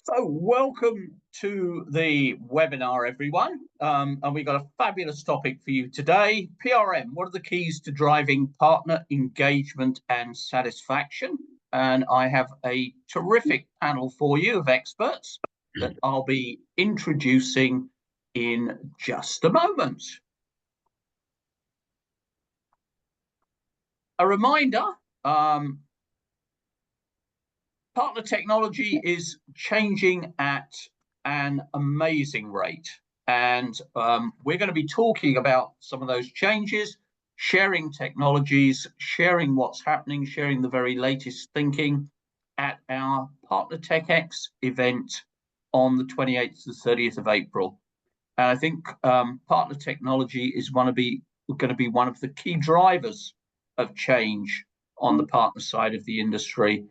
So welcome to the webinar, everyone. And we've got a fabulous topic for you today. PRM, what are the keys to driving partner engagement and satisfaction? And I have a terrific panel for you of experts that I'll be introducing in just a moment. A reminder, partner technology is changing at an amazing rate. And we're going to be talking about some of those changes, sharing technologies, sharing what's happening, sharing the very latest thinking at our Partner TechX event on the 28th to the 30th of April. And I think partner technology is going to be one of the key drivers of change on the partner side of the industry.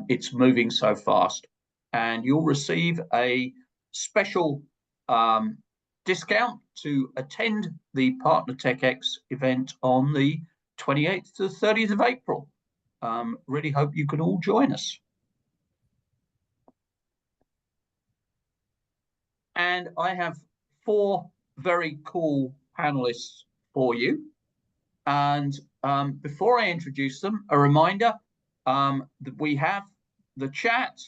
It's moving so fast, and you'll receive a special discount to attend the Partner TechX event on the 28th to the 30th of April. Really hope you can all join us. And I have four very cool panelists for you. And before I introduce them, a reminder that we have the chat.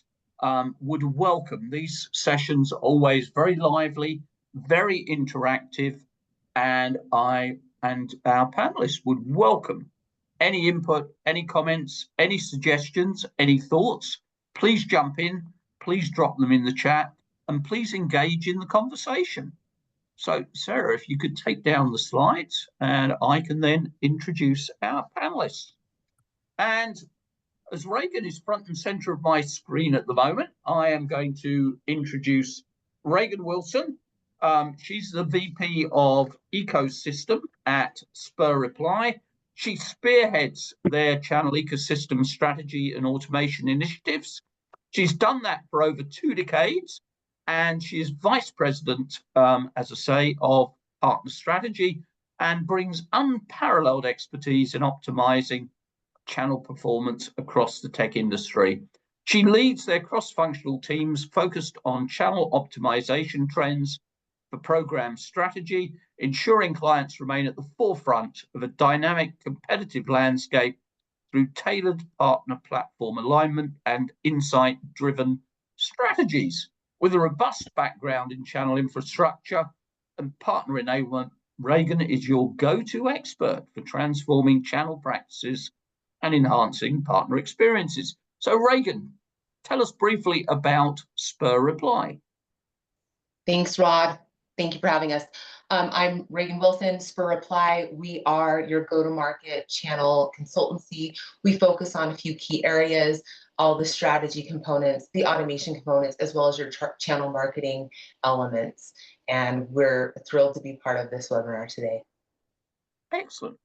Would welcome these sessions, always very lively, very interactive, and our panelists would welcome any input, any comments, any suggestions, any thoughts. Please jump in, please drop them in the chat, and please engage in the conversation. So, Sarah, if you could take down the slides, and I can then introduce our panelists. And as Reagan is front and center of my screen at the moment, I am going to introduce Reagan Wilson. She's the VP of Ecosystem at Spur Reply. She spearheads their channel ecosystem strategy and automation initiatives. She's done that for over 2 decades, and she is Vice President, as I say, of Partner Strategy, and brings unparalleled expertise in optimizing channel performance across the tech industry. She leads their cross-functional teams focused on channel optimization trends for program strategy, ensuring clients remain at the forefront of a dynamic competitive landscape through tailored partner platform alignment and insight-driven strategies. With a robust background in channel infrastructure and partner enablement, Reagan is your go-to expert for transforming channel practices and enhancing partner experiences. So Reagan, tell us briefly about Spur Reply. Thanks, Rod. Thank you for having us. I'm Reagan Wilson, Spur Reply. We are your go-to-market channel consultancy. We focus on a few key areas, all the strategy components, the automation components, as well as your channel marketing elements. And we're thrilled to be part of this webinar today. Excellent.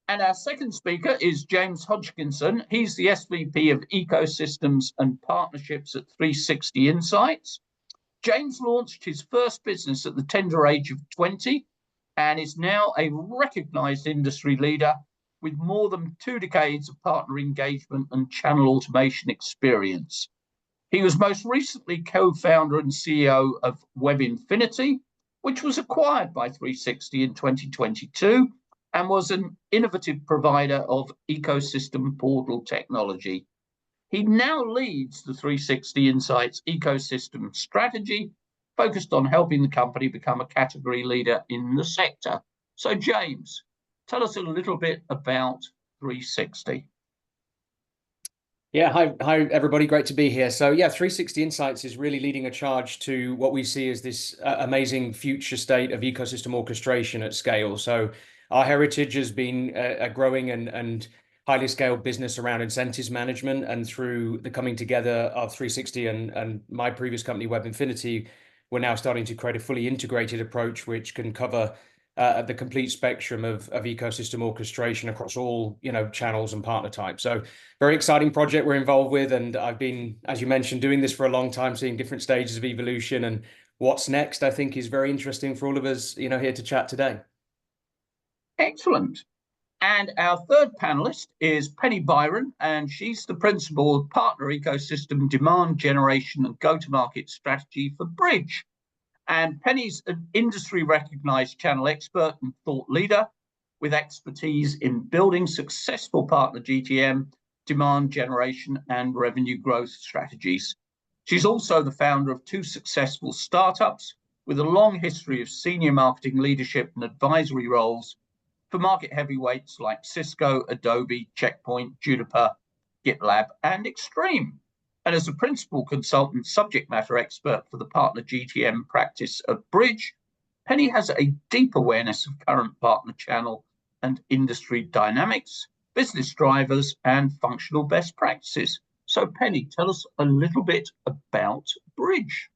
And our second speaker is James Hodgkinson. He's the SVP of Ecosystems and Partnerships at 360 Insights. James launched his first business at the tender age of 20 and is now a recognized industry leader with more than 2 decades of partner engagement and channel automation experience. He was most recently co-founder and CEO of Web Infinity, which was acquired by 360 in 2022, and was an innovative provider of ecosystem portal technology. He now leads the 360 Insights ecosystem strategy, focused on helping the company become a category leader in the sector. So James, tell us a little bit about 360. Yeah, hi everybody, great to be here. So yeah, 360 Insights is really leading a charge to what we see as this amazing future state of ecosystem orchestration at scale. So our heritage has been a growing and highly scaled business around incentives management, and through the coming together of 360 and my previous company, Web Infinity, we're now starting to create a fully integrated approach which can cover the complete spectrum of ecosystem orchestration across all channels and partner types. So very exciting project we're involved with, and I've been, as you mentioned, doing this for a long time, seeing different stages of evolution, and what's next I think is very interesting for all of us here to chat today. Excellent. And our third panelist is Penny Byron, and she's the principal of Partner Ecosystem Demand Generation and Go-to-Market Strategy for Bridge. And Penny's an industry-recognized channel expert and thought leader with expertise in building successful partner GTM, demand generation, and revenue growth strategies. She's also the founder of 2 successful startups with a long history of senior marketing leadership and advisory roles for market heavyweights like Cisco, Adobe, Checkpoint, Juniper, GitLab, and Extreme. And as a principal consultant subject matter expert for the partner GTM practice of Bridge, Penny has a deep awareness of current partner channel and industry dynamics, business drivers, and functional best practices. So Penny, tell us a little bit about Bridge.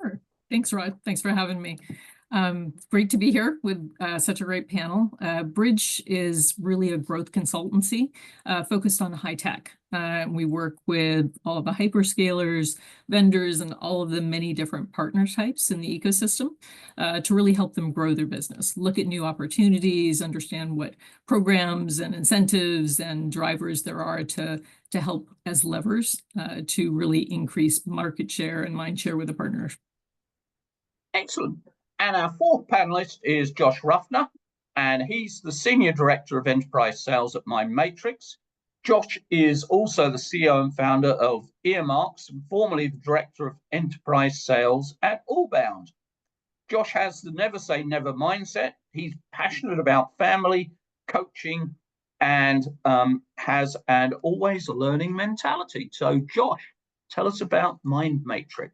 Sure. Thanks, Rod. Thanks for having me. Great to be here with such a great panel. Bridge is really a growth consultancy focused on high tech. We work with all of the hyperscalers, vendors, and all of the many different partner types in the ecosystem to really help them grow their business, look at new opportunities, understand what programs and incentives and drivers there are to help as levers to really increase market share and mind share with the partners. Excellent. And our fourth panelist is Josh Ruffner, and he's the Senior Director of Enterprise Sales at MindMatrix. Josh is also the CEO and founder of Earmarks and formerly the Director of Enterprise Sales at Allbound. Josh has the never say never mindset. He's passionate about family, coaching, and has an always learning mentality. So Josh, tell us about MindMatrix.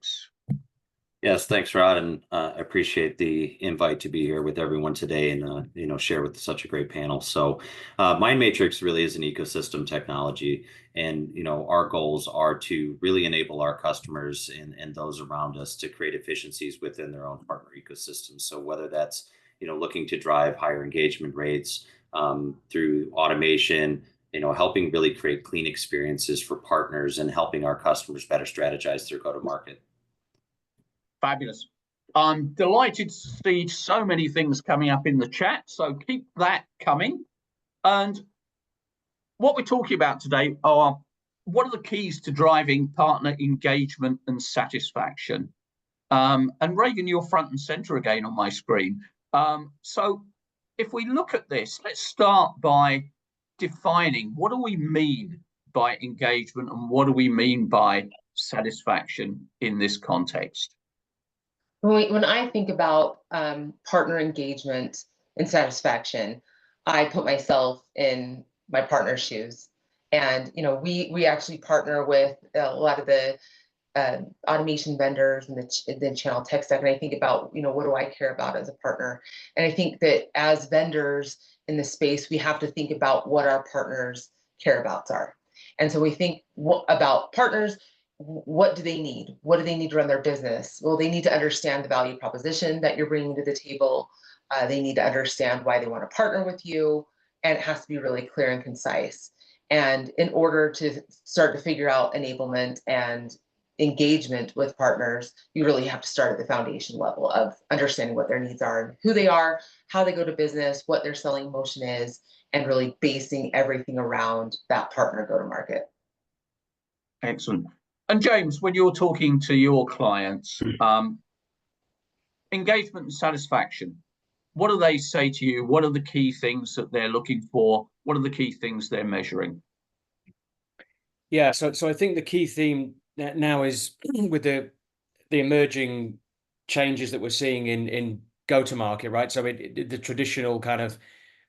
Yes, thanks, Rod, and I appreciate the invite to be here with everyone today and share with such a great panel. So, MindMatrix really is an ecosystem technology, and our goals are to really enable our customers and those around us to create efficiencies within their own partner ecosystem. So whether that's looking to drive higher engagement rates through automation, helping really create clean experiences for partners and helping our customers better strategize their go-to-market. Fabulous. I'm delighted to see so many things coming up in the chat, so keep that coming. And what we're talking about today are what are the keys to driving partner engagement and satisfaction. And Reagan, you're front and center again on my screen. So if we look at this, let's start by defining what do we mean by engagement and what do we mean by satisfaction in this context. When I think about partner engagement and satisfaction, I put myself in my partner's shoes. And, we actually partner with a lot of the automation vendors and the channel tech stack. And I think about, what do I care about as a partner? And I think that as vendors in the space, we have to think about what our partners care about are. And so we think about partners. What do they need? What do they need to run their business? Well, they need to understand the value proposition that you're bringing to the table. They need to understand why they want to partner with you. And it has to be really clear and concise. And in order to start to figure out enablement and engagement with partners, you really have to start at the foundation level of understanding what their needs are, who they are, how they go to business, what their selling motion is, and really basing everything around that partner go-to-market. Excellent. And James, when you're talking to your clients, engagement and satisfaction, what do they say to you? What are the key things that they're looking for? What are the key things they're measuring? Yeah, so I think the key theme now is with the emerging changes that we're seeing in go-to-market, right? So the traditional kind of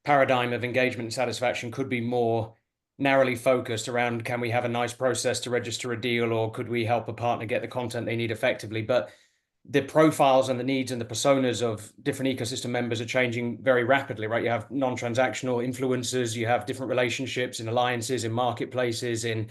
paradigm of engagement and satisfaction could be more narrowly focused around, can we have a nice process to register a deal, or could we help a partner get the content they need effectively? But the profiles and the needs and the personas of different ecosystem members are changing very rapidly, right? You have non-transactional influencers, you have different relationships in alliances, in marketplaces, in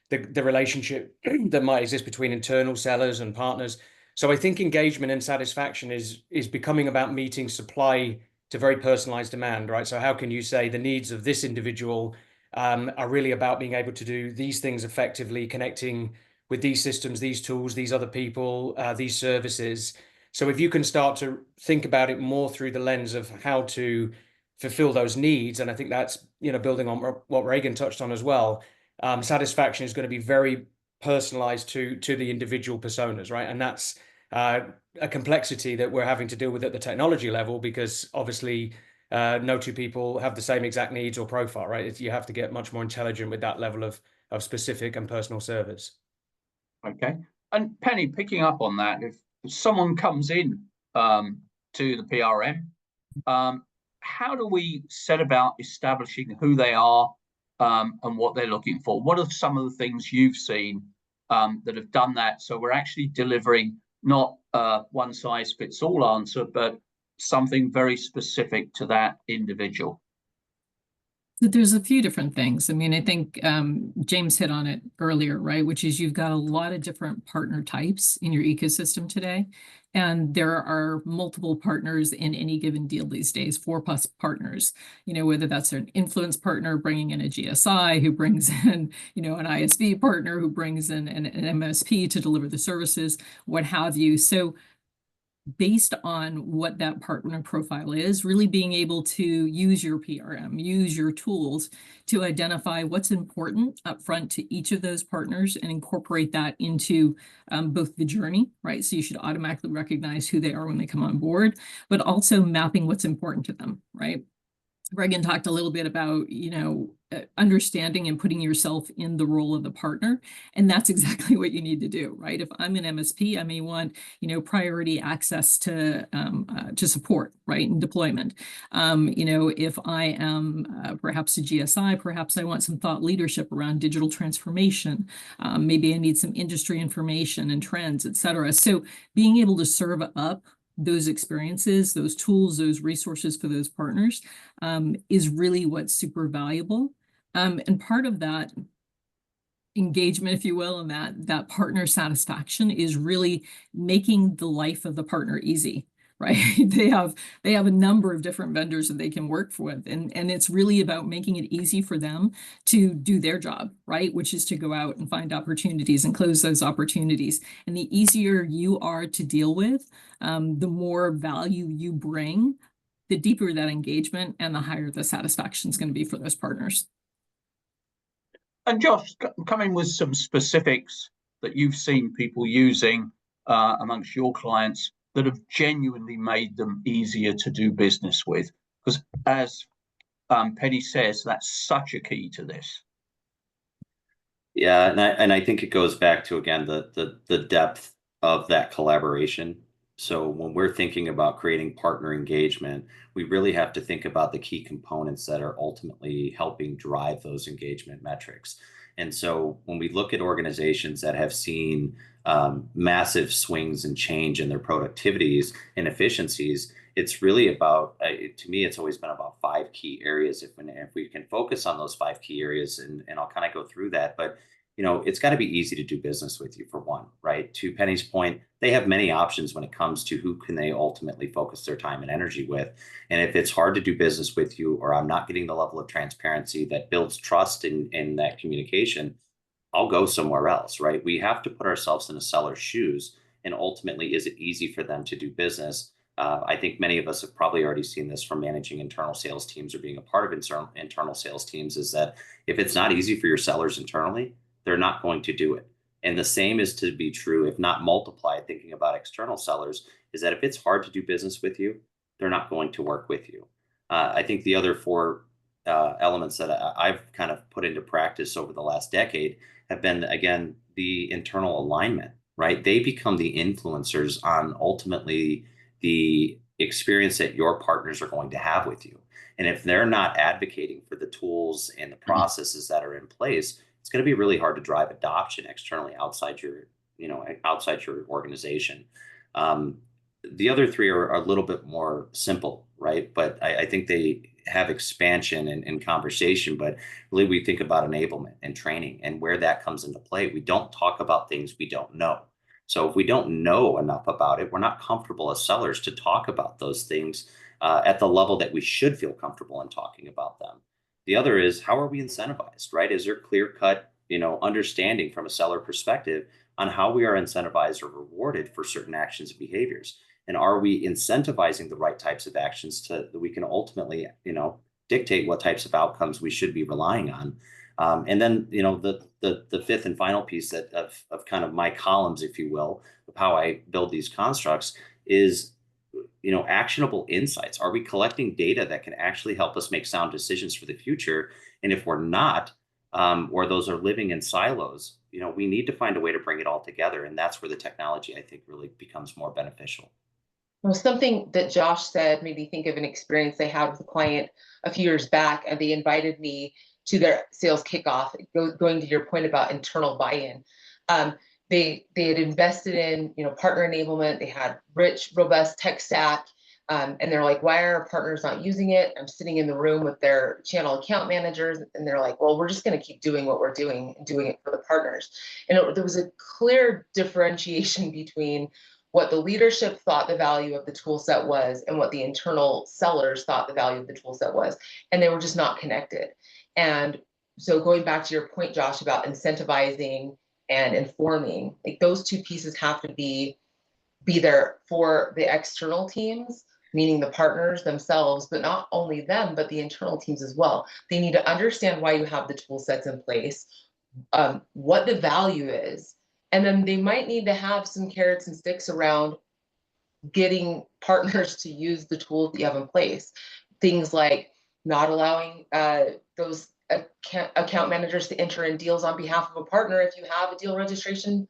the relationship that might exist between internal sellers and partners. So I think engagement and satisfaction is becoming about meeting supply to very personalized demand, right? So how can you say the needs of this individual are really about being able to do these things effectively, connecting with these systems, these tools, these other people, these services. So if you can start to think about it more through the lens of how to fulfill those needs. And I think that's, building on what Reagan touched on as well. Satisfaction is going to be very personalized to the individual personas, right? And that's a complexity that we're having to deal with at the technology level, because obviously no two people have the same exact needs or profile, right? You have to get much more intelligent with that level of specific and personal service. Okay. And Penny, picking up on that, if someone comes in to the PRM, how do we set about establishing who they are and what they're looking for? What are some of the things you've seen that have done that? So we're actually delivering not one size fits all answer, but something very specific to that individual. There's a few different things. I mean, I think James hit on it earlier, right? Which is you've got a lot of different partner types in your ecosystem today. And there are multiple partners in any given deal these days, 4+ partners, whether that's an influence partner bringing in a GSI who brings in, an ISV partner who brings in an MSP to deliver the services, what have you. So based on what that partner profile is, really being able to use your PRM, use your tools to identify what's important upfront to each of those partners and incorporate that into both the journey, right? So you should automatically recognize who they are when they come on board, but also mapping what's important to them, right? Reagan talked a little bit about, understanding and putting yourself in the role of the partner. And that's exactly what you need to do, right? If I'm an MSP, I may want, priority access to support, right? And deployment. If I am perhaps a GSI, perhaps I want some thought leadership around digital transformation. Maybe I need some industry information and trends, et cetera. So being able to serve up those experiences, those tools, those resources for those partners is really what's super valuable. And part of that engagement, if you will, and that partner satisfaction is really making the life of the partner easy, right? They have a number of different vendors that they can work with, and it's really about making it easy for them to do their job, right? Which is to go out and find opportunities and close those opportunities. And the easier you are to deal with, the more value you bring, the deeper that engagement and the higher the satisfaction is going to be for those partners. And Josh, coming with some specifics that you've seen people using amongst your clients that have genuinely made them easier to do business with, because as Penny says, that's such a key to this. Yeah, and I think it goes back to, again, the depth of that collaboration. So when we're thinking about creating partner engagement, we really have to think about the key components that are ultimately helping drive those engagement metrics. And so when we look at organizations that have seen massive swings and change in their productivities and efficiencies, it's really about, to me, it's always been about 5 key areas. If we can focus on those 5 key areas, and I'll kind of go through that, but it's got to be easy to do business with you, for one, right? To Penny's point, they have many options when it comes to who can they ultimately focus their time and energy with. And if it's hard to do business with you, or I'm not getting the level of transparency that builds trust in that communication, I'll go somewhere else, right? We have to put ourselves in a seller's shoes. And ultimately, is it easy for them to do business? I think many of us have probably already seen this from managing internal sales teams or being a part of internal sales teams, is that if it's not easy for your sellers internally, they're not going to do it. And the same is to be true, if not multiplied, thinking about external sellers, is that if it's hard to do business with you, they're not going to work with you. I think the other 4 elements that I've kind of put into practice over the last decade have been, again, the internal alignment, right? They become the influencers on ultimately the experience that your partners are going to have with you. And if they're not advocating for the tools and the processes that are in place, it's going to be really hard to drive adoption externally outside your organization. The other 3 are a little bit more simple, right? But I think they have expansion and conversation, but really we think about enablement and training and where that comes into play. We don't talk about things we don't know. So if we don't know enough about it, we're not comfortable as sellers to talk about those things at the level that we should feel comfortable in talking about them. The other is, how are we incentivized, right? Is there clear-cut, understanding from a seller perspective on how we are incentivized or rewarded for certain actions and behaviors? And are we incentivizing the right types of actions that we can ultimately, dictate what types of outcomes we should be relying on? And then, the fifth and final piece of kind of my columns, if you will, of how I build these constructs is, actionable insights. Are we collecting data that can actually help us make sound decisions for the future? And if we're not, or those are living in silos, we need to find a way to bring it all together. And that's where the technology, I think, really becomes more beneficial. Well, something that Josh said made me think of an experience they had with a client a few years back, and they invited me to their sales kickoff. Going to your point about internal buy-in, they had invested in partner enablement. They had rich, robust tech stack, and they're like, "Why are our partners not using it?" I'm sitting in the room with their channel account managers, and they're like, "Well, we're just going to keep doing what we're doing and doing it for the partners." And there was a clear differentiation between what the leadership thought the value of the tool set was and what the internal sellers thought the value of the tool set was. And they were just not connected. And so going back to your point, Josh, about incentivizing and informing, like those two pieces have to be there for the external teams, meaning the partners themselves, but not only them, but the internal teams as well. They need to understand why you have the tool sets in place, what the value is, and then they might need to have some carrots and sticks around getting partners to use the tools that you have in place. Things like not allowing those account managers to enter in deals on behalf of a partner if you have a deal registration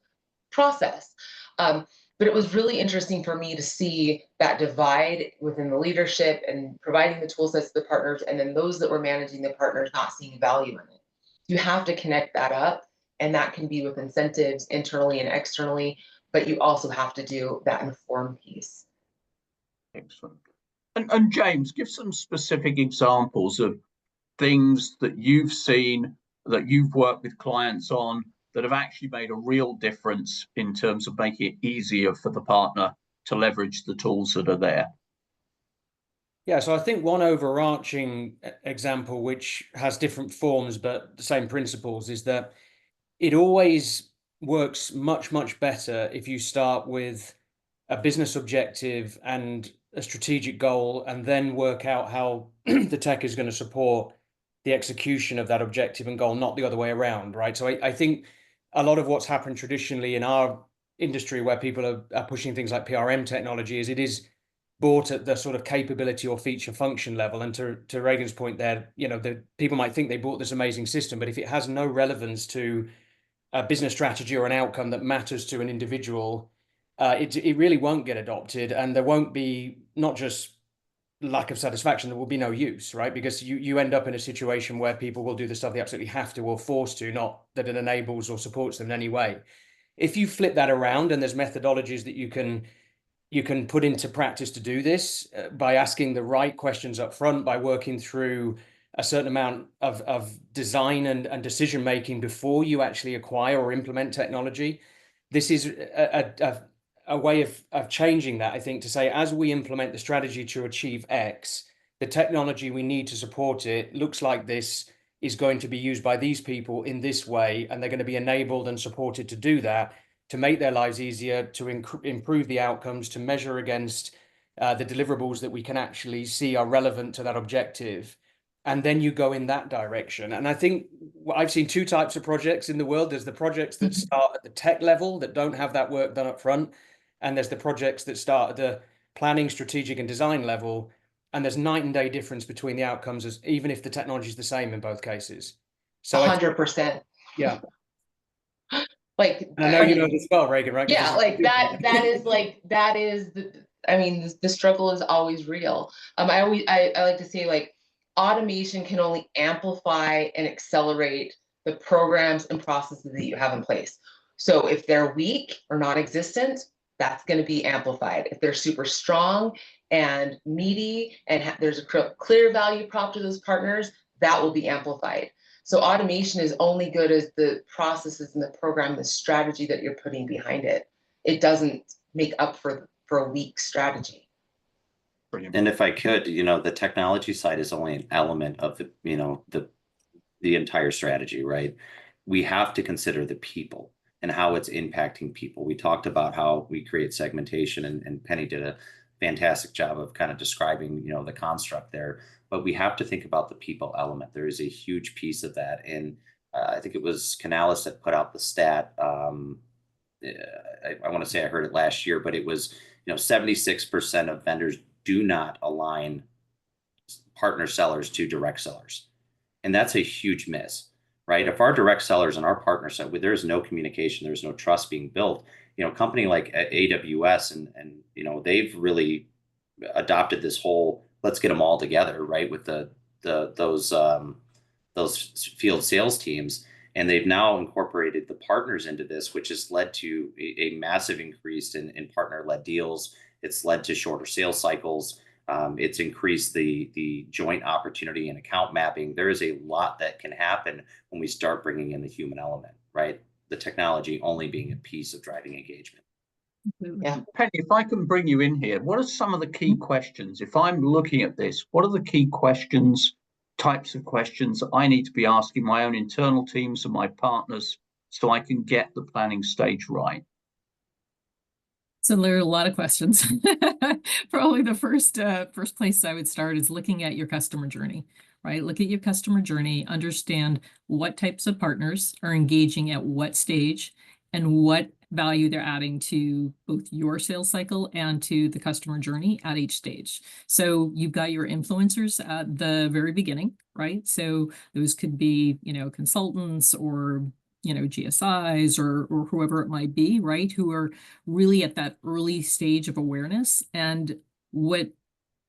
process. But it was really interesting for me to see that divide within the leadership and providing the tool sets to the partners, and then those that were managing the partners not seeing value in it. You have to connect that up. And that can be with incentives internally and externally, but you also have to do that inform piece. Excellent. And James, give some specific examples of things that you've seen, that you've worked with clients on, that have actually made a real difference in terms of making it easier for the partner to leverage the tools that are there. Yeah, so I think one overarching example, which has different forms but the same principles, is that it always works much, much better if you start with a business objective and a strategic goal, and then work out how the tech is going to support the execution of that objective and goal, not the other way around, right? So I think a lot of what's happened traditionally in our industry, where people are pushing things like PRM technology, is it is bought at the sort of capability or feature function level. And to Reagan's point there, the people might think they bought this amazing system, but if it has no relevance to a business strategy or an outcome that matters to an individual, it really won't get adopted, and there won't be not just lack of satisfaction, there will be no use, right? Because you end up in a situation where people will do the stuff they absolutely have to or forced to, not that it enables or supports them in any way. If you flip that around, and there's methodologies that you can put into practice to do this, by asking the right questions up front, by working through a certain amount of design and decision making before you actually acquire or implement technology. This is a way of changing that, I think, to say, as we implement the strategy to achieve X, the technology we need to support it looks like this, is going to be used by these people in this way, and they're going to be enabled and supported to do that, to make their lives easier, to improve the outcomes, to measure against the deliverables that we can actually see are relevant to that objective. And then you go in that direction. And I think I've seen two types of projects in the world. There's the projects that start at the tech level that don't have that work done up front. And there's the projects that start at the planning, strategic, and design level. And there's night and day difference between the outcomes, even if the technology is the same in both cases. So 100%. Yeah. Like, and I know you know this well, Reagan, right? Yeah, like that is the struggle is always real. I like to say, like, automation can only amplify and accelerate the programs and processes that you have in place. So if they're weak or non-existent, that's going to be amplified. If they're super strong and meaty and there's a clear value prop to those partners, that will be amplified. So automation is only good as the processes and the program, the strategy that you're putting behind it. It doesn't make up for a weak strategy. Brilliant. And if I could, the technology side is only an element of the entire strategy, right? We have to consider the people. and how it's impacting people. We talked about how we create segmentation, and Penny did a fantastic job of kind of describing, you know, the construct there. But we have to think about the people element. There is a huge piece of that. And I think it was Canales that put out the stat. I want to say I heard it last year, but it was, you know, 76% of vendors do not align partner sellers to direct sellers. And that's a huge miss, right? If our direct sellers and our partner side, there's no communication, there's no trust being built. You know, a company like AWS and you know, they've really adopted this whole let's get them all together, right? With those field sales teams. And they've now incorporated the partners into this, which has led to a massive increase in partner-led deals. It's led to shorter sales cycles. It's increased the joint opportunity and account mapping. There is a lot that can happen when we start bringing in the human element, right? The technology only being a piece of driving engagement. Yeah. Penny, if I can bring you in here, what are some of the key questions? If I'm looking at this, what are the key questions, types of questions that I need to be asking my own internal teams and my partners so I can get the planning stage right? So there are a lot of questions. Probably the first place I would start is looking at your customer journey, right? Look at your customer journey, understand what types of partners are engaging at what stage and what value they're adding to both your sales cycle and to the customer journey at each stage. So you've got your influencers at the very beginning, right? So those could be, you know, consultants or, you know, GSIs or whoever it might be, right? Who are really at that early stage of awareness. And what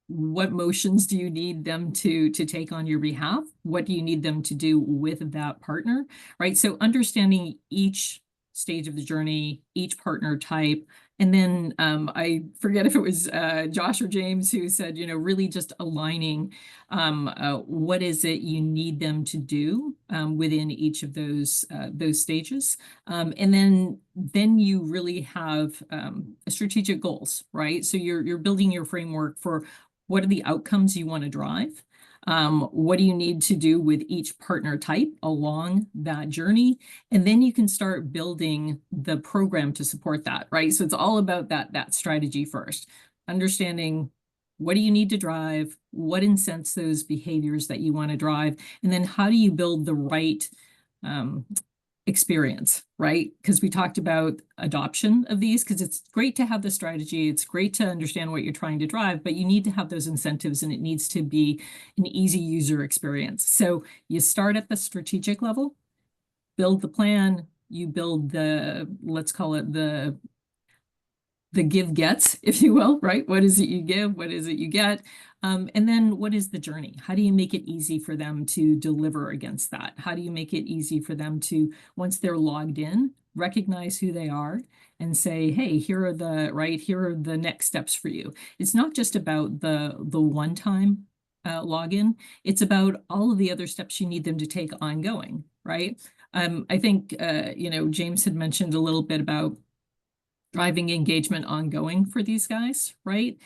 motions do you need them to take on your behalf? What do you need them to do with that partner, right? So understanding each stage of the journey, each partner type. And then I forget if it was Josh or James who said, you know, really just aligning what is it you need them to do within each of those stages. And then you really have strategic goals, right? So you're building your framework for what are the outcomes you want to drive. What do you need to do with each partner type along that journey? And then you can start building the program to support that, right? So it's all about that strategy first. Understanding what do you need to drive, what incents those behaviors that you want to drive, and then how do you build the right experience, right? Because we talked about adoption of these, because it's great to have the strategy. It's great to understand what you're trying to drive, but you need to have those incentives and it needs to be an easy user experience. So you start at the strategic level, build the plan, you build the, let's call it the give gets, if you will, right? What is it you give? What is it you get? And then what is the journey? How do you make it easy for them to deliver against that? How do you make it easy for them to, once they're logged in, recognize who they are and say, hey, here are the next steps for you. It's not just about the one-time login. It's about all of the other steps you need them to take ongoing, right? I think, you know, James had mentioned a little bit about driving engagement ongoing for these guys, right?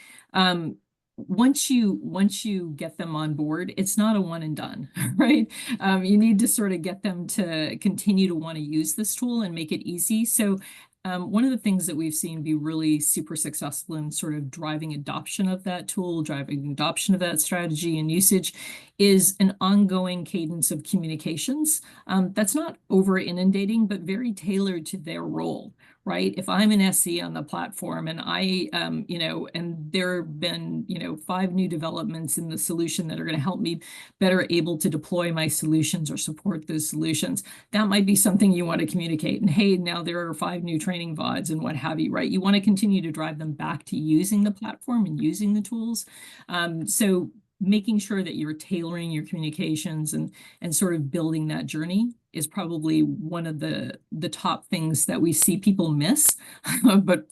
Once you get them on board, it's not a one and done, right? You need to sort of get them to continue to want to use this tool and make it easy. So one of the things that we've seen be really super successful in sort of driving adoption of that tool, driving adoption of that strategy and usage is an ongoing cadence of communications that's not over inundating, but very tailored to their role. Right? If I'm an SE on the platform and I, you know, and there have been, you know, 5 new developments in the solution that are going to help me better able to deploy my solutions or support those solutions, that might be something you want to communicate. And hey, now there are 5 new training VODs and what have you, right? You want to continue to drive them back to using the platform and using the tools. So making sure that you're tailoring your communications and sort of building that journey is probably one of the top things that we see people miss, but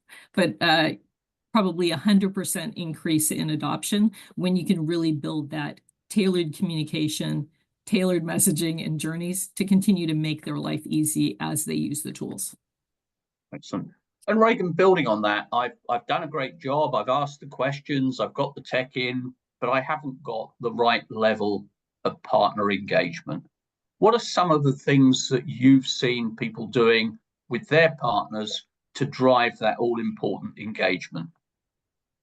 probably 100% increase in adoption when you can really build that tailored communication, tailored messaging and journeys to continue to make their life easy as they use the tools. Excellent. And Reagan, building on that, I've done a great job. I've asked the questions, I've got the tech in, but I haven't got the right level of partner engagement. What are some of the things that you've seen people doing with their partners to drive that all-important engagement?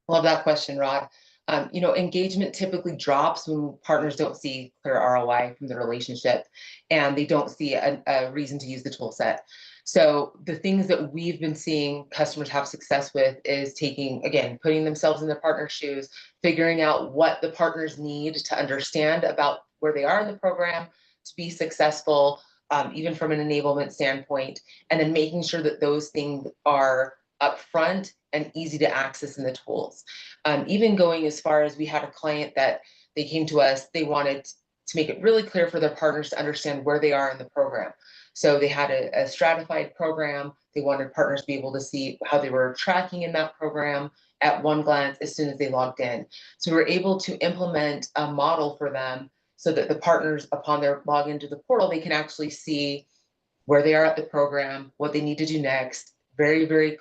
Love that question, Rod. Engagement typically drops when partners don't see clear ROI from the relationship and they don't see a reason to use the tool set. So the things that we've been seeing customers have success with is putting themselves in the partner's shoes, figuring out what the partners need to understand about where they are in the program to be successful, even from an enablement standpoint, and then making sure that those things are upfront and easy to access in the tools. Even going as far as we had a client that they came to us, they wanted to make it really clear for their partners to understand where they are in the program. So they had a stratified program. They wanted partners to be able to see how they were tracking in that program at one glance as soon as they logged in. So we were able to implement a model for them so that the partners, upon their login to the portal, they can actually see where they are at the program, what they need to do next, very, very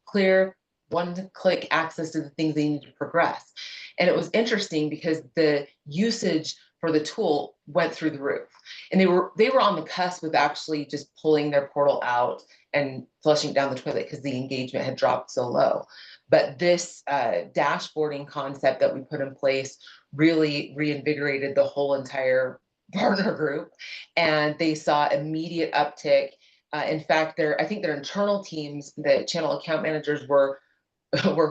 clear, one-click access to the things they need to progress. And it was interesting because the usage for the tool went through the roof. And they were on the cusp of actually just pulling their portal out and flushing it down the toilet because the engagement had dropped so low. But this dashboarding concept that we put in place really reinvigorated the whole entire partner group, and they saw immediate uptick. In fact, I think their internal teams, the channel account managers, were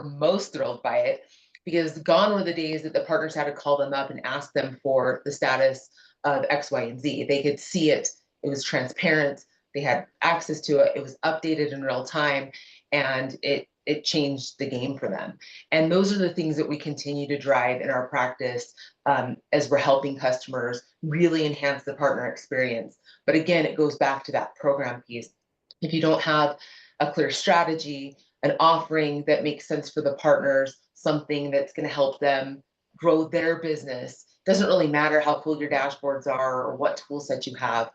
most thrilled by it, because gone were the days that the partners had to call them up and ask them for the status of X, Y, and Z. They could see it. It was transparent. They had access to it. It was updated in real time, and it changed the game for them. And those are the things that we continue to drive in our practice as we're helping customers really enhance the partner experience. But again, it goes back to that program piece. If you don't have a clear strategy, an offering that makes sense for the partners, something that's going to help them grow their business, doesn't really matter how cool your dashboards are or what tool set you have,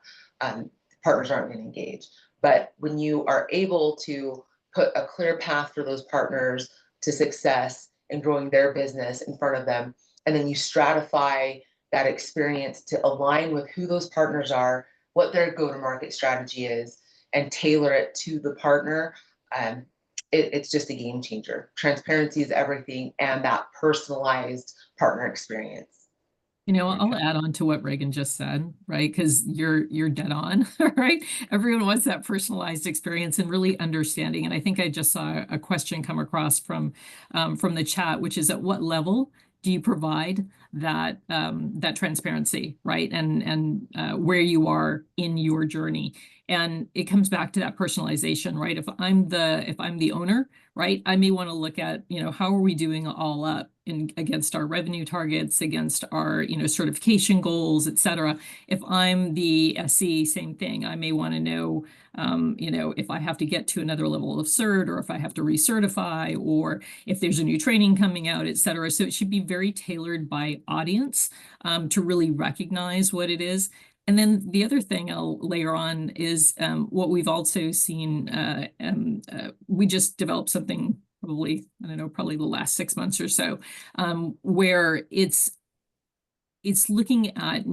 partners aren't going to engage. But when you are able to put a clear path for those partners to success and growing their business in front of them, and then you stratify that experience to align with who those partners are, what their go-to-market strategy is, and tailor it to the partner, it's just a game changer. Transparency is everything, and that personalized partner experience. I'll add on to what Reagan just said, right? Because you're dead on, right? Everyone wants that personalized experience and really understanding. And I think I just saw a question come across from the chat, which is, at what level do you provide that that transparency, right? And where you are in your journey. And it comes back to that personalization, right? If I'm the owner, right, I may want to look at, how are we doing all up against our revenue targets, against our, certification goals, et cetera. If I'm the SC, same thing. I may want to know, if I have to get to another level of cert, or if I have to recertify, or if there's a new training coming out, et cetera. So it should be very tailored by audience to really recognize what it is. And then the other thing I'll layer on is what we've also seen. We just developed something probably the last 6 months or so, where it's looking at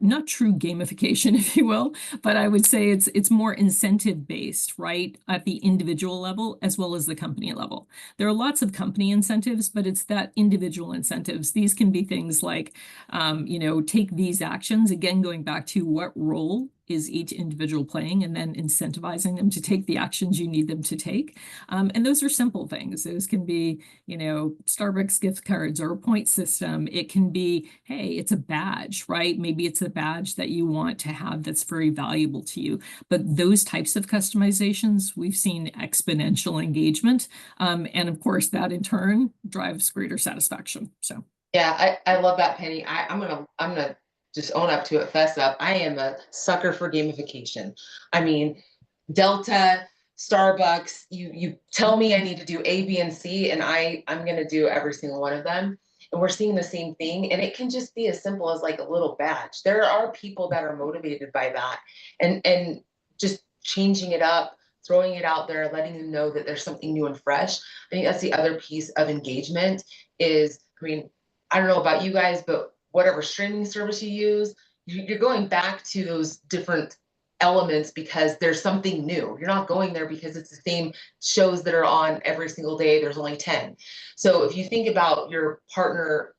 not true gamification, if you will, but I would say it's more incentive based, right, at the individual level as well as the company level. There are lots of company incentives, but it's that individual incentives. These can be things like, take these actions, again, going back to what role is each individual playing, and then incentivizing them to take the actions you need them to take. And those are simple things. Those can be, Starbucks gift cards or a point system. It can be, hey, it's a badge, right? Maybe it's a badge that you want to have that's very valuable to you. But those types of customizations, we've seen exponential engagement. And of course, that in turn drives greater satisfaction. So yeah, I love that, Penny. I'm gonna just own up to it, fess up. I am a sucker for gamification. I mean, Delta, Starbucks, you tell me I need to do A, B, and C, and I'm going to do every single one of them. And we're seeing the same thing. And it can just be as simple as like a little badge. There are people that are motivated by that, and just changing it up, throwing it out there, letting them know that there's something new and fresh. I think that's the other piece of engagement is, I don't know about you guys, but whatever streaming service you use, you're going back to those different elements because there's something new. You're not going there because it's the same shows that are on every single day. There's only 10. So if you think about your partner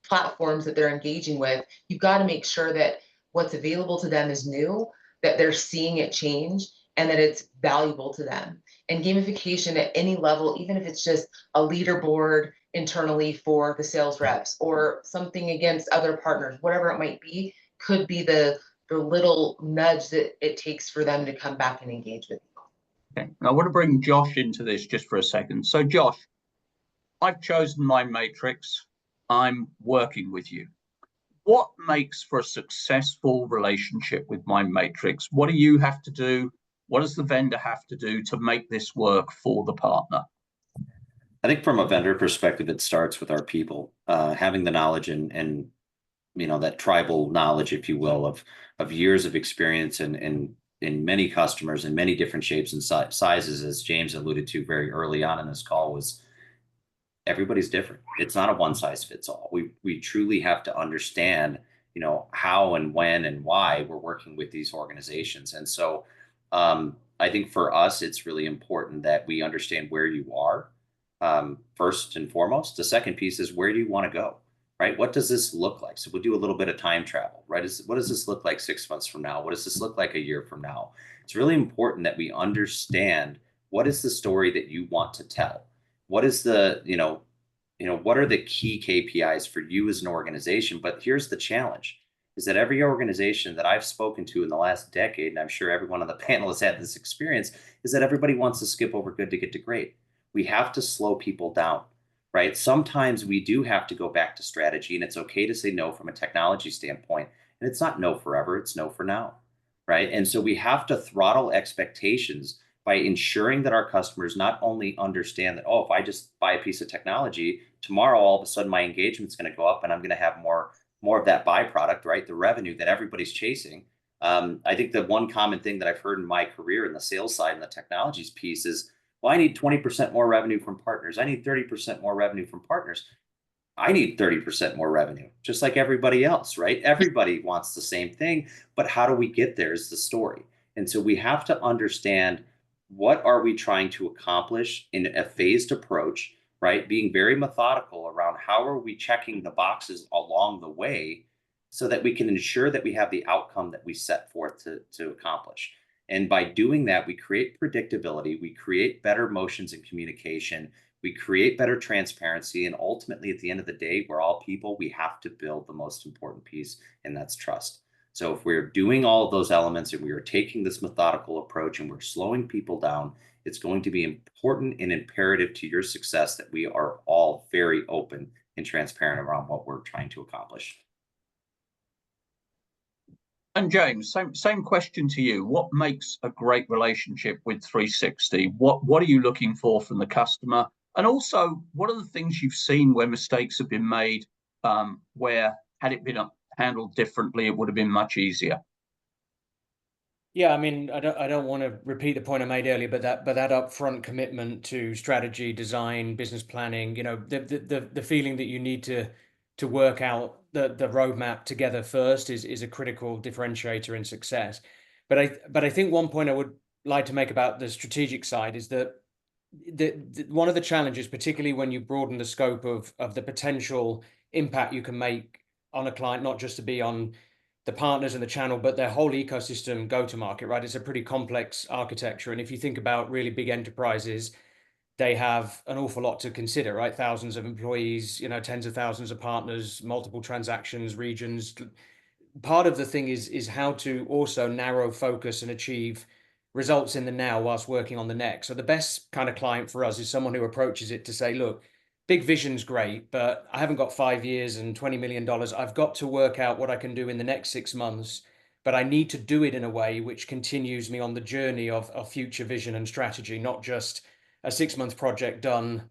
platforms that they're engaging with, you've got to make sure that what's available to them is new, that they're seeing it change, and that it's valuable to them. And gamification at any level, even if it's just a leaderboard internally for the sales reps or something against other partners, whatever it might be, could be the little nudge that it takes for them to come back and engage with you. Okay. I want to bring Josh into this just for a second. So Josh, I've chosen my matrix. I'm working with you. What makes for a successful relationship with my matrix? What do you have to do? What does the vendor have to do to make this work for the partner? I think from a vendor perspective, it starts with our people, having the knowledge and that tribal knowledge, if you will, of years of experience and in many customers in many different shapes and sizes, as James alluded to very early on in this call, was everybody's different. It's not a one size fits all. We truly have to understand, how and when and why we're working with these organizations. And so I think for us, it's really important that we understand where you are, first and foremost. The second piece is, where do you want to go? Right? What does this look like? So we'll do a little bit of time travel, right? What does this look like 6 months from now? What does this look like a year from now? It's really important that we understand, what is the story that you want to tell? What is the, what are the key KPIs for you as an organization? But here's the challenge, is that every organization that I've spoken to in the last decade, and I'm sure everyone on the panel has had this experience, is that everybody wants to skip over good to get to great. We have to slow people down. Right? Sometimes we do have to go back to strategy, and it's okay to say no from a technology standpoint. And it's not no forever, it's no for now. Right? And so we have to throttle expectations by ensuring that our customers not only understand that, oh, if I just buy a piece of technology, tomorrow all of a sudden my engagement's going to go up and I'm going to have more of that byproduct, right? The revenue that everybody's chasing. I think the one common thing that I've heard in my career in the sales side and the technologies piece is, well, I need 20% more revenue from partners. I need 30% more revenue from partners. I need 30% more revenue, just like everybody else, right? Everybody wants the same thing, but how do we get there is the story. And so we have to understand, what are we trying to accomplish in a phased approach, right? Being very methodical around how are we checking the boxes along the way so that we can ensure that we have the outcome that we set forth to accomplish. And by doing that, we create predictability, we create better motions in communication, we create better transparency, and ultimately, at the end of the day, we're all people. We have to build the most important piece, and that's trust. So if we're doing all of those elements and we are taking this methodical approach and we're slowing people down, it's going to be important and imperative to your success that we are all very open and transparent around what we're trying to accomplish. And James, same question to you. What makes a great relationship with 360? What are you looking for from the customer? And also, what are the things you've seen where mistakes have been made, where had it been handled differently, it would have been much easier? Yeah, I mean, I don't want to repeat the point I made earlier, but that upfront commitment to strategy, design, business planning, the feeling that you need to work out the roadmap together first is a critical differentiator in success. But I think one point I would like to make about the strategic side is that one of the challenges, particularly when you broaden the scope of the potential impact you can make on a client, not just to be on the partners and the channel, but their whole ecosystem go-to-market, right? It's a pretty complex architecture. And if you think about really big enterprises, they have an awful lot to consider, right? Thousands of employees, tens of thousands of partners, multiple transactions, regions. Part of the thing is how to also narrow focus and achieve results in the now whilst working on the next. So the best kind of client for us is someone who approaches it to say, look, big vision's great, but I haven't got 5 years and $20 million. I've got to work out what I can do in the next 6 months, but I need to do it in a way which continues me on the journey of future vision and strategy, not just a 6-month project done,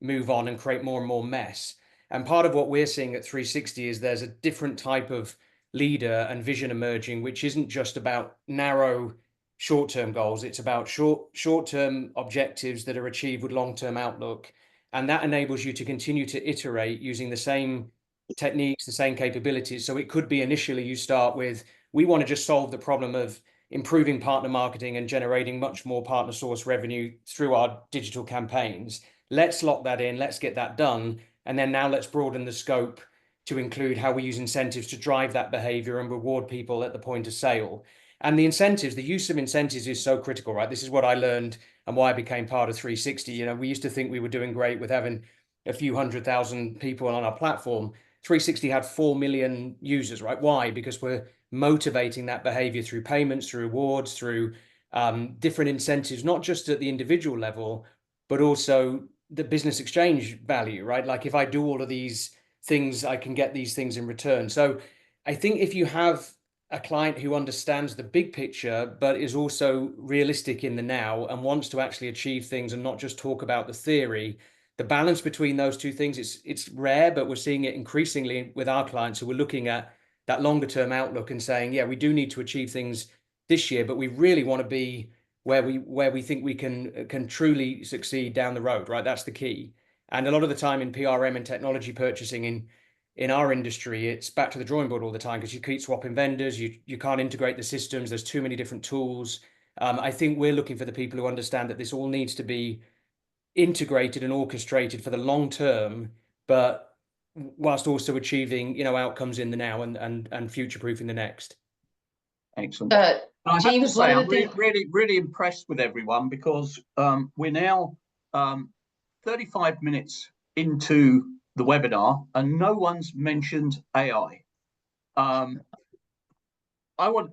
move on and create more and more mess. And part of what we're seeing at 360 is there's a different type of leader and vision emerging, which isn't just about narrow short-term goals. It's about short-term objectives that are achieved with long-term outlook. And that enables you to continue to iterate using the same techniques, the same capabilities. So it could be initially you start with, we want to just solve the problem of improving partner marketing and generating much more partner source revenue through our digital campaigns. Let's lock that in, let's get that done. And then now let's broaden the scope to include how we use incentives to drive that behavior and reward people at the point of sale. And the incentives, the use of incentives is so critical, right? This is what I learned and why I became part of 360. You know, we used to think we were doing great with having a few 100,000 people on our platform. 360 had 4 million users, right? Why? Because we're motivating that behavior through payments, through rewards, through different incentives, not just at the individual level, but also the business exchange value, right? Like if I do all of these things, I can get these things in return. So I think if you have a client who understands the big picture, but is also realistic in the now and wants to actually achieve things and not just talk about the theory, the balance between those two things, it's rare, but we're seeing it increasingly with our clients who are looking at that longer term outlook and saying, yeah, we do need to achieve things this year, but we really want to be where we think we can truly succeed down the road, right? That's the key. And a lot of the time in PRM and technology purchasing in our industry, it's back to the drawing board all the time because you keep swapping vendors, you can't integrate the systems, there's too many different tools. I think we're looking for the people who understand that this all needs to be integrated and orchestrated for the long term, but whilst also achieving, you know, outcomes in the now and future-proofing the next. Excellent. I have to James, say, I'm really impressed with everyone because we're now 35 minutes into the webinar and no one's mentioned AI. I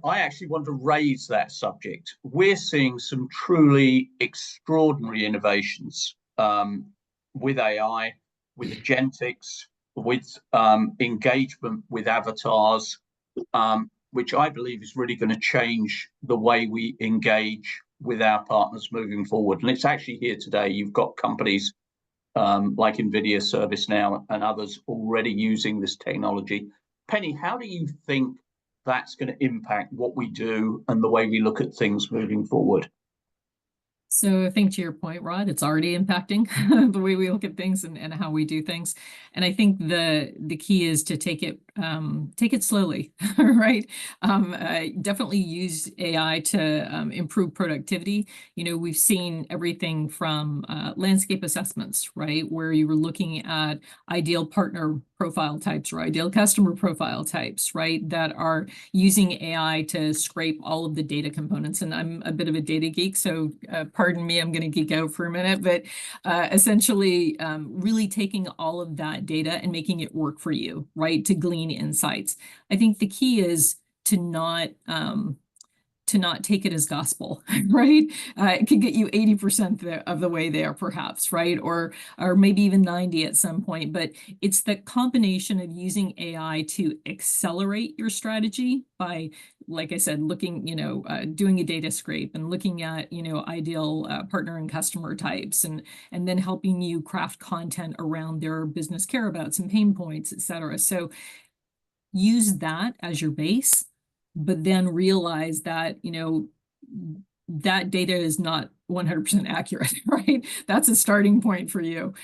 actually want to raise that subject. We're seeing some truly extraordinary innovations with AI, with agentics, with engagement with avatars, which I believe is really going to change the way we engage with our partners moving forward. And it's actually here today. You've got companies like NVIDIA, ServiceNow, and others already using this technology. Penny, how do you think that's going to impact what we do and the way we look at things moving forward? So I think to your point, Rod, it's already impacting the way we look at things and how we do things. And I think the key is to take it slowly, right? Definitely use AI to improve productivity. You know, we've seen everything from landscape assessments, right? Where you were looking at ideal partner profile types or ideal customer profile types, right? That are using AI to scrape all of the data components. And I'm a bit of a data geek, so pardon me, I'm going to geek out for a minute, but essentially really taking all of that data and making it work for you, right? To glean insights. I think the key is to not take it as gospel, right? It could get you 80% of the way there, perhaps, right? Or maybe even 90 at some point. But it's the combination of using AI to accelerate your strategy by, like I said, looking, doing a data scrape and looking at, ideal partner and customer types, and then helping you craft content around their business careabouts and pain points, et cetera. So use that as your base, but then realize that, that data is not 100% accurate, right? That's a starting point for you.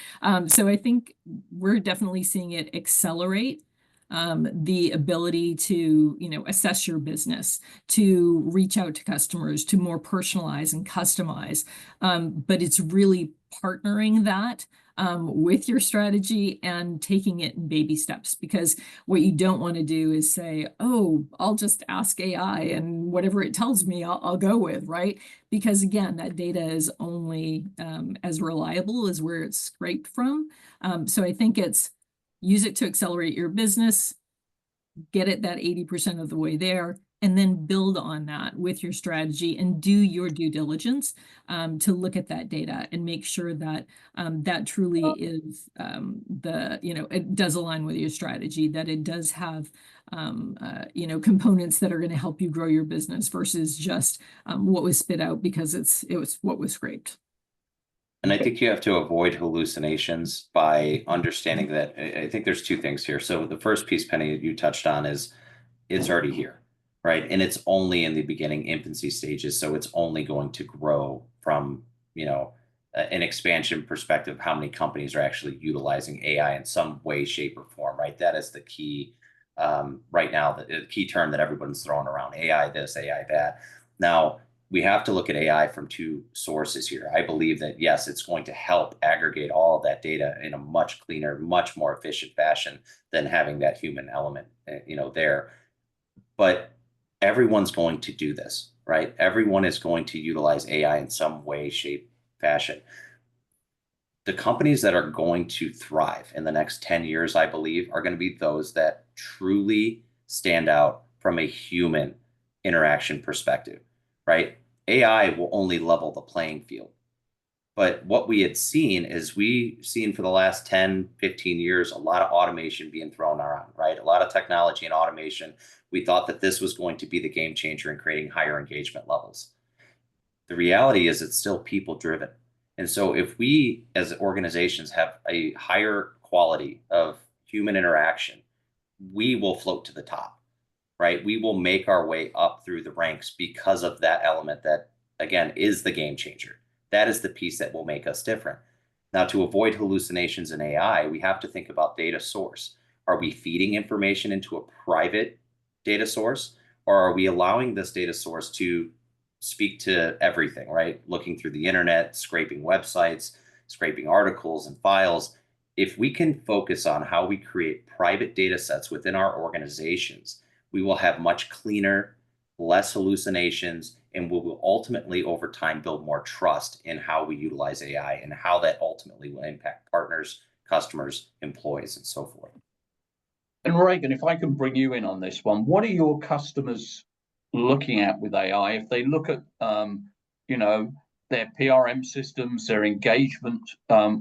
So I think we're definitely seeing it accelerate the ability to, assess your business, to reach out to customers, to more personalize and customize. But it's really partnering that with your strategy and taking it in baby steps, because what you don't want to do is say, oh, I'll just ask AI and whatever it tells me, I'll go with, right? Because again, that data is only as reliable as where it's scraped from. So I think it's use it to accelerate your business, get it that 80% of the way there, and then build on that with your strategy and do your due diligence to look at that data and make sure that that truly is it does align with your strategy, that it does have components that are going to help you grow your business versus just what was spit out because it was what was scraped. And I think you have to avoid hallucinations by understanding that I think there's two things here. So the first piece, Penny, you touched on is it's already here, right? And it's only in the beginning infancy stages. So it's only going to grow from, an expansion perspective, how many companies are actually utilizing AI in some way, shape, or form, right? That is the key right now, the key term that everyone's throwing around, AI this, AI that. Now, we have to look at AI from two sources here. I believe that, yes, it's going to help aggregate all of that data in a much cleaner, much more efficient fashion than having that human element, there. But everyone's going to do this, right? Everyone is going to utilize AI in some way, shape, fashion. The companies that are going to thrive in the next 10 years, I believe, are going to be those that truly stand out from a human interaction perspective, right? AI will only level the playing field. But what we had seen is we've seen for the last 10, 15 years, a lot of automation being thrown around, right? A lot of technology and automation. We thought that this was going to be the game changer in creating higher engagement levels. The reality is it's still people driven. And so if we as organizations have a higher quality of human interaction, we will float to the top, right? We will make our way up through the ranks because of that element that, again, is the game changer. That is the piece that will make us different. Now, to avoid hallucinations in AI, we have to think about data source. Are we feeding information into a private data source, or are we allowing this data source to speak to everything, right? Looking through the internet, scraping websites, scraping articles and files. If we can focus on how we create private data sets within our organizations, we will have much cleaner, less hallucinations, and we will ultimately, over time, build more trust in how we utilize AI and how that ultimately will impact partners, customers, employees, and so forth. And Reagan, if I can bring you in on this one, what are your customers looking at with AI? If they look at, their PRM systems, their engagement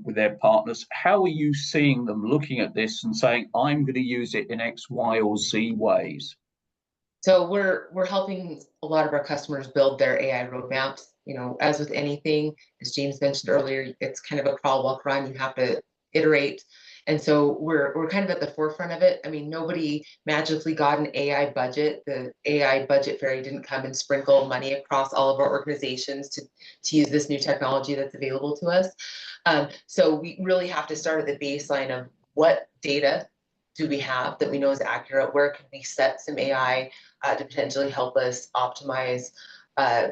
with their partners, how are you seeing them looking at this and saying, I'm going to use it in X, Y, or Z ways? So we're helping a lot of our customers build their AI roadmaps. As with anything, as James mentioned earlier, it's kind of a crawl, walk, run. You have to iterate. And so we're kind of at the forefront of it. I mean, nobody magically got an AI budget. The AI budget fairy didn't come and sprinkle money across all of our organizations to use this new technology that's available to us. So we really have to start at the baseline of what data do we have that we know is accurate? Where can we set some AI to potentially help us optimize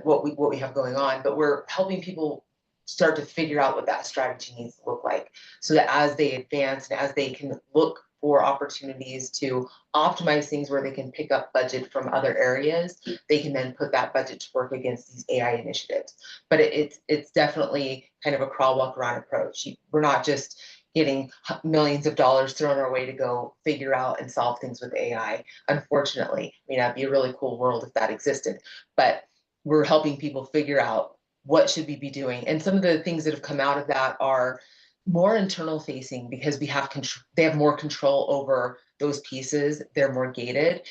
what we have going on? But we're helping people start to figure out what that strategy needs to look like, so that as they advance and as they can look for opportunities to optimize things where they can pick up budget from other areas, they can then put that budget to work against these AI initiatives. But it's definitely kind of a crawl, walk, run approach. We're not just getting millions of dollars thrown our way to go figure out and solve things with AI. Unfortunately, I mean, that'd be a really cool world if that existed, but we're helping people figure out what should we be doing. And some of the things that have come out of that are more internal facing, because they have more control over those pieces. They're more gated.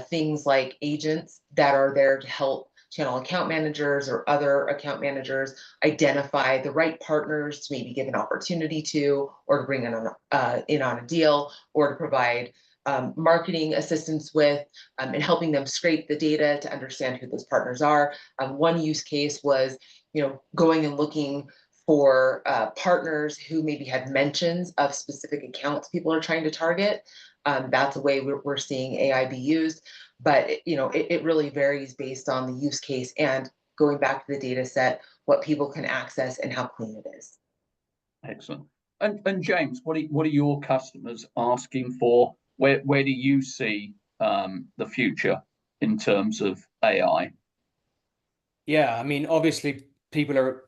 Things like agents that are there to help channel account managers or other account managers identify the right partners to maybe give an opportunity to, or to bring in on a deal, or to provide marketing assistance with, and helping them scrape the data to understand who those partners are. One use case was, going and looking for partners who maybe had mentions of specific accounts people are trying to target. That's a way we're seeing AI be used, but it really varies based on the use case and going back to the data set, what people can access and how clean it is. Excellent. And James, what are your customers asking for? Where do you see the future in terms of AI? Yeah, I mean, obviously, people are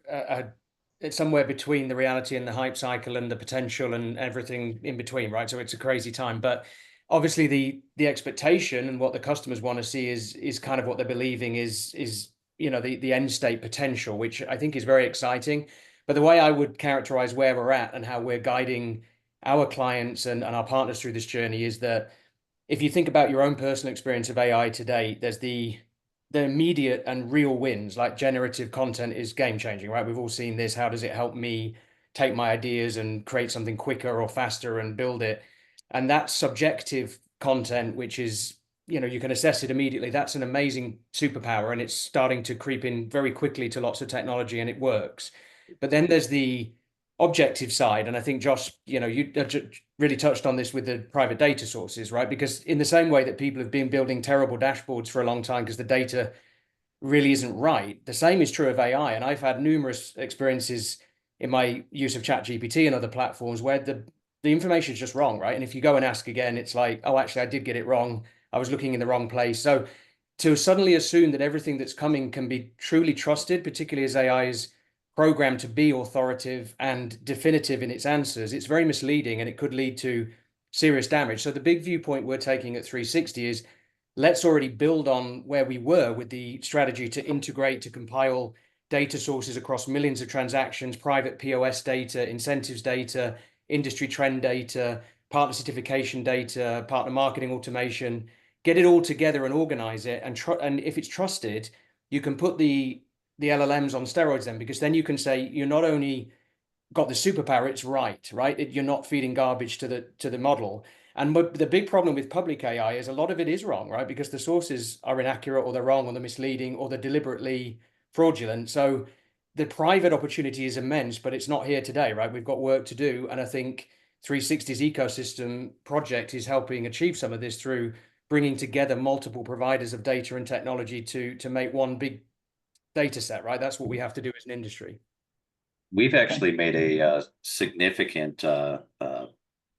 it's somewhere between the reality and the hype cycle and the potential and everything in between, right? So it's a crazy time, but obviously the expectation and what the customers want to see is kind of what they're believing is the end state potential, which I think is very exciting. But the way I would characterize where we're at and how we're guiding our clients and our partners through this journey is that if you think about your own personal experience of AI today, there's the immediate and real wins, like generative content is game changing, right? We've all seen this. How does it help me take my ideas and create something quicker or faster and build it? And that subjective content, which is, you can assess it immediately. That's an amazing superpower, and it's starting to creep in very quickly to lots of technology, and it works. But then there's the objective side, and I think Josh, you really touched on this with the private data sources, right? Because in the same way that people have been building terrible dashboards for a long time because the data really isn't right. The same is true of AI. And I've had numerous experiences in my use of ChatGPT and other platforms where the information is just wrong, right? And if you go and ask again, it's like, oh, actually, I did get it wrong. I was looking in the wrong place. So to suddenly assume that everything that's coming can be truly trusted, particularly as AI is programmed to be authoritative and definitive in its answers, it's very misleading and it could lead to serious damage. So the big viewpoint we're taking at 360 is let's already build on where we were with the strategy to integrate, to compile data sources across millions of transactions, private POS data, incentives data, industry trend data, partner certification data, partner marketing automation, get it all together and organize it. And if it's trusted, you can put the LLMs on steroids then, because then you can say you're not only got the superpower, it's right? You're not feeding garbage to the model. And the big problem with public AI is a lot of it is wrong, right? Because the sources are inaccurate, or they're wrong, or they're misleading, or they're deliberately fraudulent. So the private opportunity is immense, but it's not here today, right? We've got work to do. And I think 360's ecosystem project is helping achieve some of this through bringing together multiple providers of data and technology to make one big data set, right? That's what we have to do as an industry. We've actually made a significant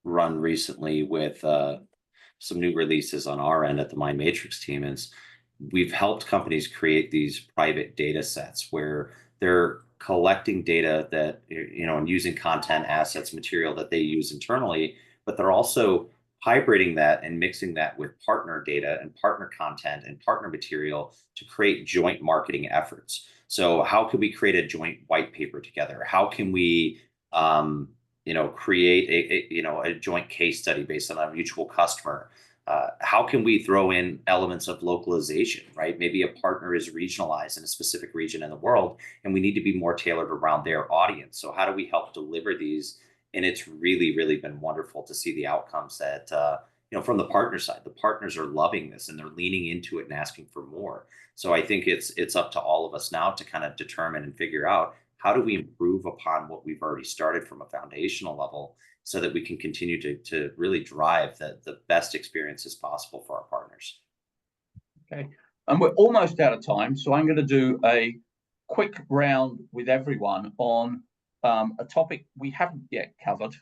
run recently with some new releases on our end at the Mind Matrix team. Is we've helped companies create these private data sets where they're collecting data that, and using content, assets, material that they use internally, but they're also hybriding that and mixing that with partner data and partner content and partner material to create joint marketing efforts. So how can we create a joint white paper together? How can we create a joint case study based on a mutual customer? How can we throw in elements of localization, right? Maybe a partner is regionalized in a specific region in the world, and we need to be more tailored around their audience. So how do we help deliver these? And it's really, really been wonderful to see the outcomes that, from the partner side. The partners are loving this and they're leaning into it and asking for more. So I think it's up to all of us now to kind of determine and figure out, how do we improve upon what we've already started from a foundational level so that we can continue to really drive the best experiences possible for our partners. Okay. And we're almost out of time, so I'm going to do a quick round with everyone on a topic we haven't yet covered.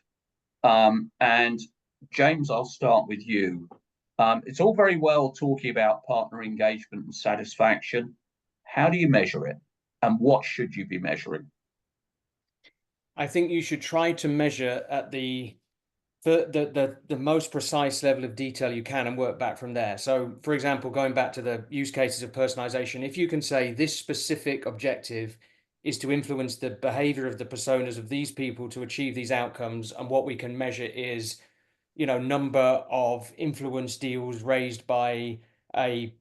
And James, I'll start with you. It's all very well talking about partner engagement and satisfaction. How do you measure it? And what should you be measuring? I think you should try to measure at the most precise level of detail you can and work back from there. So, for example, going back to the use cases of personalization, if you can say this specific objective is to influence the behavior of the personas of these people to achieve these outcomes, and what we can measure is, number of influence deals raised by a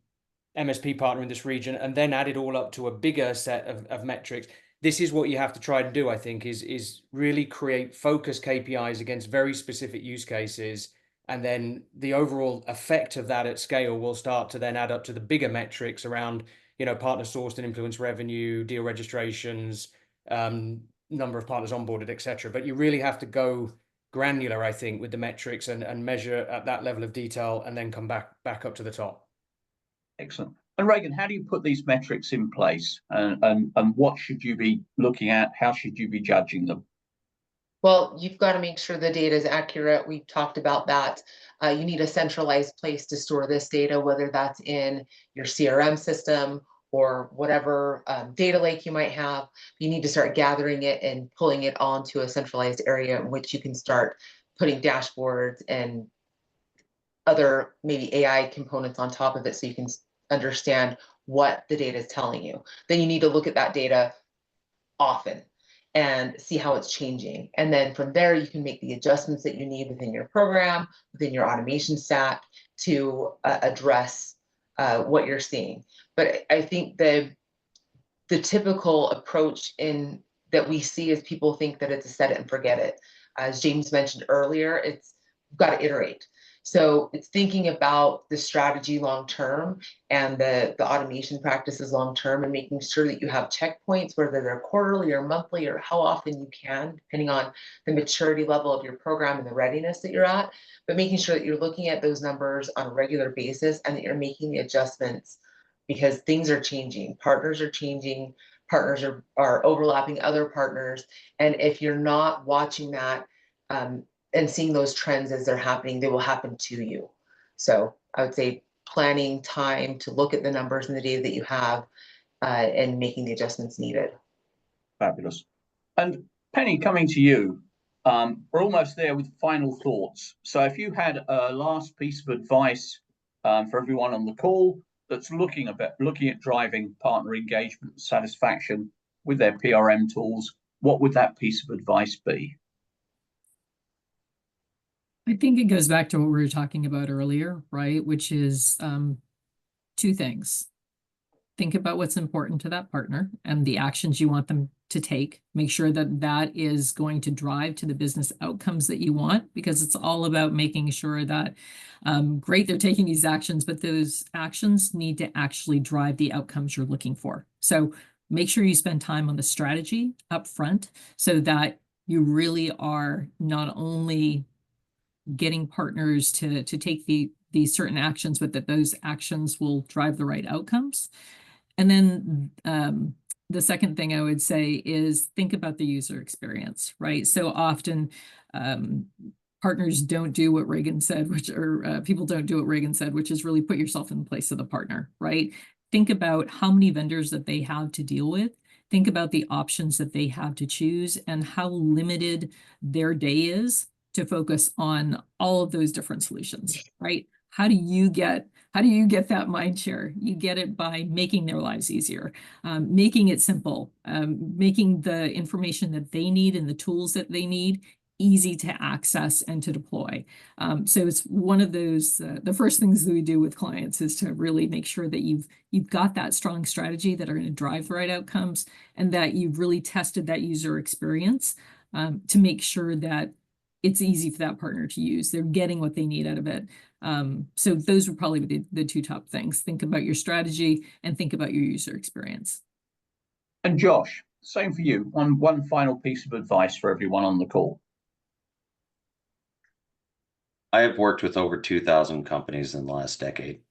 MSP partner in this region, and then add it all up to a bigger set of metrics. This is what you have to try to do, I think, is really create focused KPIs against very specific use cases. And then the overall effect of that at scale will start to then add up to the bigger metrics around, partner sourced and influence revenue, deal registrations, number of partners onboarded, etc. But you really have to go granular, I think, with the metrics and measure at that level of detail, and then come back up to the top. Excellent. And Reagan, how do you put these metrics in place, and what should you be looking at? How should you be judging them? Well, you've got to make sure the data is accurate. We've talked about that. You need a centralized place to store this data, whether that's in your CRM system or whatever data lake you might have. You need to start gathering it and pulling it onto a centralized area in which you can start putting dashboards and other maybe AI components on top of it, so you can understand what the data is telling you. Then you need to look at that data often and see how it's changing. And then from there, you can make the adjustments that you need within your program, within your automation stack, to address what you're seeing. But I think the typical approach that we see is people think that it's a set it and forget it. As James mentioned earlier, you've got to iterate. So it's thinking about the strategy long term and the automation practices long term, and making sure that you have checkpoints, whether they're quarterly or monthly or how often you can, depending on the maturity level of your program and the readiness that you're at. But making sure that you're looking at those numbers on a regular basis and that you're making the adjustments because things are changing, partners are changing, partners are overlapping other partners. And if you're not watching that and seeing those trends as they're happening, they will happen to you. So I would say planning time to look at the numbers and the data that you have and making the adjustments needed. Fabulous. And Penny, coming to you, we're almost there with final thoughts. So if you had a last piece of advice for everyone on the call that's looking at driving partner engagement and satisfaction with their PRM tools, what would that piece of advice be? I think it goes back to what we were talking about earlier, right? Which is two things. Think about what's important to that partner and the actions you want them to take. Make sure that that is going to drive to the business outcomes that you want, because it's all about making sure that, great, they're taking these actions, but those actions need to actually drive the outcomes you're looking for. So make sure you spend time on the strategy up front so that you really are not only getting partners to take these certain actions, but that those actions will drive the right outcomes. And then the second thing I would say is think about the user experience, right? So often partners don't do what Reagan said, people don't do what Reagan said, which is really put yourself in the place of the partner, right? Think about how many vendors that they have to deal with. Think about the options that they have to choose and how limited their day is to focus on all of those different solutions, right? How do you get that mind share? You get it by making their lives easier, making it simple, making the information that they need and the tools that they need easy to access and to deploy. So it's one of those, the first things that we do with clients is to really make sure that you've got that strong strategy that are going to drive the right outcomes, and that you've really tested that user experience to make sure that it's easy for that partner to use. They're getting what they need out of it. So those would probably be the two top things. Think about your strategy and think about your user experience. And Josh, same for you. One final piece of advice for everyone on the call. I have worked with over 2,000 companies in the last decade,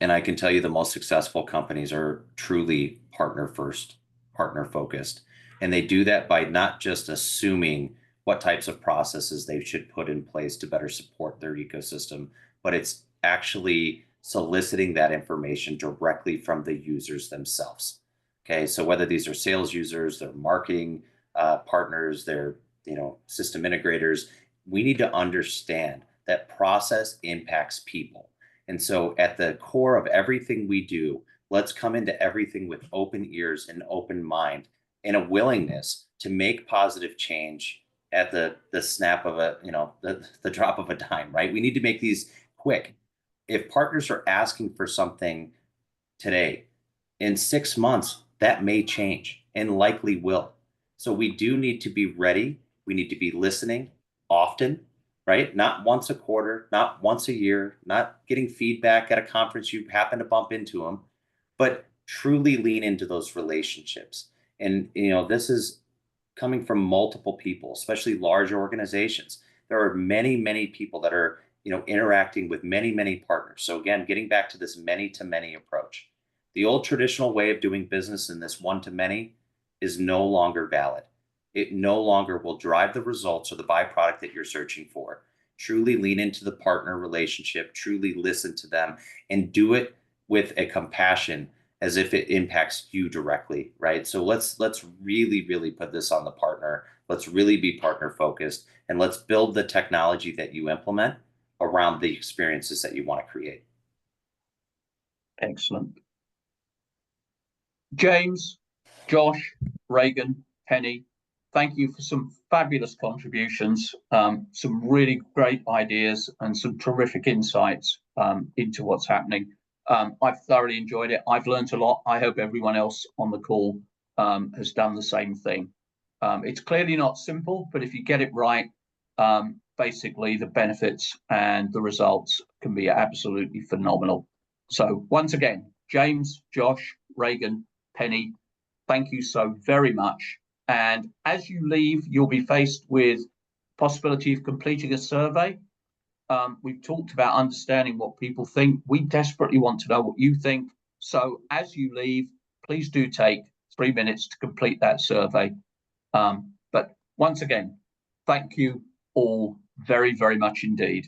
and I can tell you the most successful companies are truly partner first, partner focused. And they do that by not just assuming what types of processes they should put in place to better support their ecosystem, but it's actually soliciting that information directly from the users themselves. Okay, so whether these are sales users, they're marketing partners, they're system integrators, we need to understand that process impacts people. And so at the core of everything we do, let's come into everything with open ears and open mind and a willingness to make positive change at the snap of the drop of a dime, right? We need to make these quick. If partners are asking for something today, in 6 months, that may change and likely will. So we do need to be ready. We need to be listening often, right? Not once a quarter, not once a year, not getting feedback at a conference you happen to bump into them, but truly lean into those relationships. And this is coming from multiple people, especially large organizations. There are many, many people that are interacting with many, many partners. So again, getting back to this many to many approach. The old traditional way of doing business in this one to many is no longer valid. It no longer will drive the results or the byproduct that you're searching for. Truly lean into the partner relationship, truly listen to them, and do it with a compassion as if it impacts you directly, right? So let's really, really put this on the partner. Let's really be partner focused, and let's build the technology that you implement around the experiences that you want to create. Excellent. James, Josh, Reagan, Penny, thank you for some fabulous contributions, some really great ideas and some terrific insights into what's happening. I've thoroughly enjoyed it. I've learned a lot. I hope everyone else on the call has done the same thing. It's clearly not simple, but if you get it right, basically the benefits and the results can be absolutely phenomenal. So once again, James, Josh, Reagan, Penny, thank you so very much. And as you leave, you'll be faced with possibility of completing a survey. We've talked about understanding what people think. We desperately want to know what you think. So as you leave, please do take 3 minutes to complete that survey. But once again, thank you all very, very much indeed.